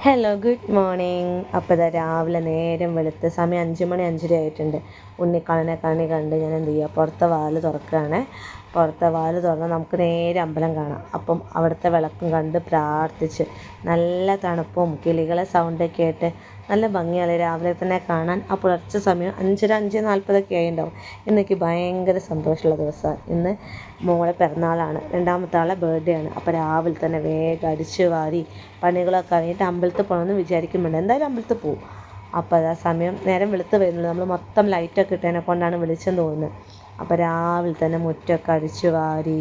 Hello good morning. അപ്പോൾ ഇതാ രാവിലെ നേരം വെളുത്ത് സമയം 5 മണി 5:30 ആയിട്ടുണ്ട്. ഉണ്ണിക്കണ്ണനെ കണ്ട് ഞാൻ എന്ത് ചെയ്യുക, പുറത്തെ വാതിൽ തുറക്കുകയാണ്. പുറത്തെ വാതിൽ തുറന്നാൽ നമുക്ക് നേരെ അമ്പലം കാണാം. അപ്പം അവിടുത്തെ വിളക്കും കണ്ട് പ്രാർത്ഥിച്ച് നല്ല തണുപ്പും കിളികളെ സൗണ്ടൊക്കെ ആയിട്ട് നല്ല ഭംഗിയല്ലേ രാവിലെ തന്നെ കാണാൻ. ആ പുലർച്ചെ സമയം 5:30 5:40 ആയിട്ടുണ്ടാവും. ഇന്നെനിക്ക് ഭയങ്കര സന്തോഷമുള്ള ദിവസമാണ്. ഇന്ന് മോളെ പിറന്നാളാണ്, രണ്ടാമത്തെ ആളെ ബർത്ത്ഡേ ആണ്. അപ്പോൾ രാവിലെ തന്നെ വേഗം അടിച്ച് വാരി പണികളൊക്കെ കഴിഞ്ഞിട്ട് അമ്പലത്തിൽ പോകണമെന്ന് വിചാരിക്കുന്നുണ്ട്. എന്തായാലും അമ്പലത്തിൽ പോകും. അപ്പോൾ അതാ സമയം നേരം വെളുത്ത് വരുന്നുള്ളൂ. നമ്മൾ മൊത്തം ലൈറ്റൊക്കെ ഇട്ടതിനെ കൊണ്ടാണ് വെളിച്ചം തോന്നുന്നത്. അപ്പോൾ രാവിലെ തന്നെ മുറ്റമൊക്കെ അടിച്ച് വാരി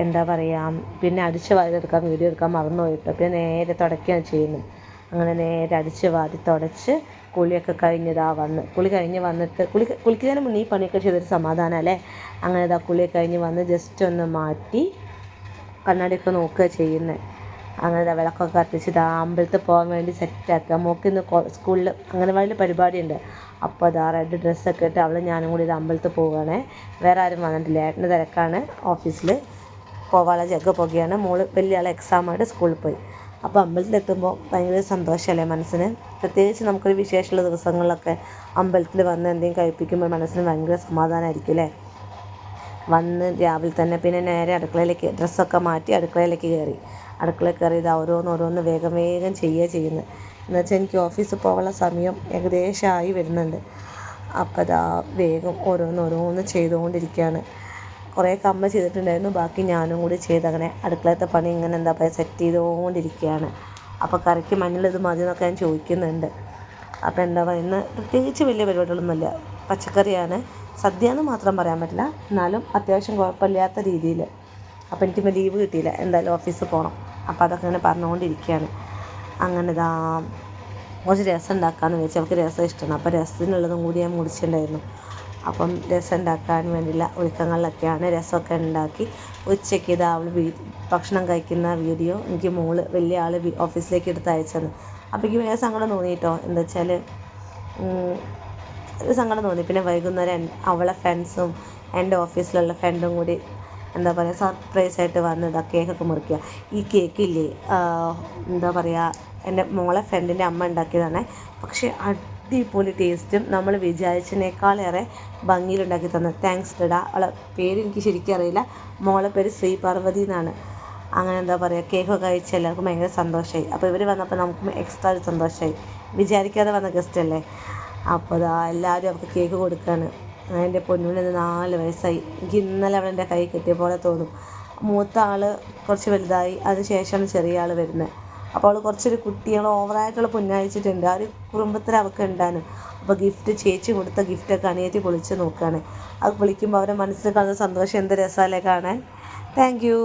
എന്താ പറയുക, പിന്നെ അടിച്ച് വാരി എടുക്കാൻ വീഡിയോ എടുക്കാൻ മറന്നു പോയിട്ട് പിന്നെ നേരെ തുടയ്ക്കുകയാണ് ചെയ്യുന്നത്. അങ്ങനെ നേരെ അടിച്ച് വാരി തുടച്ച് കുളിയൊക്കെ കഴിഞ്ഞതാ കുളി കഴിഞ്ഞ് വന്നിട്ട് കുളിക്കുന്നതിന് മുന്നേ ഈ പണിയൊക്കെ ചെയ്തൊരു സമാധാനം അല്ലേ. അങ്ങനെ ഇതാ കുളിയൊക്കെ കഴിഞ്ഞ് വന്ന് ജസ്റ്റ് ഒന്ന് മാറ്റി കണ്ണാടിയൊക്കെ നോക്കുക ചെയ്യുന്നത്. അങ്ങനെ വിളക്കൊക്കെ കത്തിച്ച് അമ്പലത്തിൽ പോകാൻ വേണ്ടി സെറ്റാക്കുക. മോൾക്ക് ഇന്ന് സ്കൂളിൽ അംഗനവാടിയിൽ പരിപാടിയുണ്ട്. അപ്പോൾ അതാ റെഡ് ഡ്രസ്സൊക്കെ ഇട്ട് ഞാനും കൂടി ഇത് അമ്പലത്തിൽ പോവുകയാണേ. വേറെ ആരും വന്നിട്ടില്ല, ഏട്ടൻ്റെ തിരക്കാണ്. ഓഫീസിൽ പോവാനുള്ള ജഗ്ഗ പോകുകയാണ്. മോള് വലിയ ആളെ എക്സാമായിട്ട് സ്കൂളിൽ പോയി. അപ്പോൾ അമ്പലത്തിലെത്തുമ്പോൾ ഭയങ്കര സന്തോഷമല്ലേ മനസ്സിന്. പ്രത്യേകിച്ച് നമുക്കൊരു വിശേഷമുള്ള ദിവസങ്ങളിലൊക്കെ അമ്പലത്തിൽ വന്ന് എന്തെങ്കിലും കഴിപ്പിക്കുമ്പോൾ മനസ്സിന് ഭയങ്കര സമാധാനമായിരിക്കും അല്ലേ. വന്ന് രാവിലെ തന്നെ പിന്നെ നേരെ അടുക്കളയിലേക്ക് ഡ്രസ്സൊക്കെ മാറ്റി അടുക്കളയിലേക്ക് കയറി. അടുക്കളയിൽ കയറി ഇത് ഓരോന്ന് വേഗം ചെയ്യുന്നത്. എന്നുവെച്ചാൽ എനിക്ക് ഓഫീസിൽ പോകാനുള്ള സമയം ഏകദേശമായി വരുന്നുണ്ട്. അപ്പോൾ അതാ വേഗം ഓരോന്ന് ചെയ്തുകൊണ്ടിരിക്കുകയാണ്. കുറേ അമ്മ ചെയ്തിട്ടുണ്ടായിരുന്നു, ബാക്കി ഞാനും കൂടി ചെയ്തങ്ങനെ അടുക്കളത്തെ പണി ഇങ്ങനെ എന്താ പറയുക സെറ്റ് ചെയ്തുകൊണ്ടിരിക്കുകയാണ്. അപ്പോൾ കറിക്ക് മഞ്ഞൾ ഇത് മതി എന്നൊക്കെ ഞാൻ ചോദിക്കുന്നുണ്ട്. അപ്പോൾ എന്താ പറയുക, ഇന്ന് പ്രത്യേകിച്ച് വലിയ പരിപാടികളൊന്നുമില്ല, പച്ചക്കറിയാണ്. സദ്യ എന്ന് മാത്രം പറയാൻ പറ്റില്ല, എന്നാലും അത്യാവശ്യം കുഴപ്പമില്ലാത്ത രീതിയിൽ. അപ്പോൾ എനിക്കിപ്പോൾ ലീവ് കിട്ടിയില്ല, എന്തായാലും ഓഫീസിൽ പോകണം. അപ്പോൾ അതൊക്കെ ഇങ്ങനെ പറഞ്ഞുകൊണ്ടിരിക്കുകയാണ്. അങ്ങനെ ഇതാ കുറച്ച് രസം ഉണ്ടാക്കാമെന്ന് വിചാരിച്ചു. അവൾക്ക് രസം ഇഷ്ടമാണ്. അപ്പോൾ രസത്തിനുള്ളതും കൂടി ഞാൻ മുറിച്ചിട്ടുണ്ടായിരുന്നു. അപ്പം രസം ഉണ്ടാക്കാൻ വേണ്ടിയുള്ള ഒരുക്കങ്ങളിലൊക്കെയാണ്. രസമൊക്കെ ഉണ്ടാക്കി ഉച്ചയ്ക്ക് ഇതാ അവൾ ഭക്ഷണം കഴിക്കുന്ന വീഡിയോ എനിക്ക് വലിയ ആൾ ഓഫീസിലേക്ക് എടുത്ത് അയച്ചത്. അപ്പോൾ എനിക്ക് വേറെ സങ്കടം തോന്നിയിട്ടോ. എന്താ വെച്ചാൽ ഒരു സങ്കടം തോന്നി. പിന്നെ വൈകുന്നേരം അവളെ ഫ്രണ്ട്സും എൻ്റെ ഓഫീസിലുള്ള ഫ്രണ്ടും കൂടി എന്താ പറയുക സർപ്രൈസായിട്ട് വന്നതാണ് കേക്കൊക്കെ മുറിക്കുക. ഈ കേക്കില്ലേ, എന്താ പറയുക, എൻ്റെ മോളെ ഫ്രണ്ടിൻ്റെ അമ്മ ഉണ്ടാക്കിയതാണ്. പക്ഷേ അടിപൊളി ടേസ്റ്റും നമ്മൾ വിചാരിച്ചതിനേക്കാളേറെ ഭംഗിയിലുണ്ടാക്കി തന്നത്. താങ്ക്സ് ടാ. അവളെ പേര് എനിക്ക് ശരിക്കും അറിയില്ല. മോളെ പേര് ശ്രീ പാർവതി എന്നാണ്. അങ്ങനെ എന്താ പറയുക, കേക്കൊക്കെ കഴിച്ച് എല്ലാവർക്കും ഭയങ്കര സന്തോഷമായി. അപ്പോൾ ഇവർ വന്നപ്പോൾ നമുക്ക് എക്സ്ട്രാ ഒരു സന്തോഷമായി. വിചാരിക്കാതെ വന്ന ഗസ്റ്റ് അല്ലേ. അപ്പോൾ അതാ എല്ലാവരും അവർക്ക് കേക്ക് കൊടുക്കുകയാണ്. എൻ്റെ പൊന്നൂന് 4 വയസ്സായി. എനിക്ക് ഇന്നലെ അവളെൻ്റെ കൈ കിട്ടിയ പോലെ തോന്നും. മൂത്ത ആൾ കുറച്ച് വലുതായി, അതിന് ശേഷമാണ് ചെറിയ ആൾ വരുന്നത്. അപ്പോൾ അവൾ കുറച്ചൊരു കുട്ടികൾ ഓവറായിട്ടുള്ള പുന്നാഴിച്ചിട്ടുണ്ട്. ആ ഒരു കുടുംബത്തിൽ അവൾക്ക് ഉണ്ടാനും. അപ്പോൾ ചേച്ചി കൊടുത്ത ഗിഫ്റ്റൊക്കെ അനിയത്തി പൊളിച്ച് നോക്കുകയാണ്. അത് പൊളിക്കുമ്പോൾ അവരുടെ മനസ്സിൽ കാണുന്ന സന്തോഷം എന്ത് രസമല്ലേ കാണാൻ. Thank you.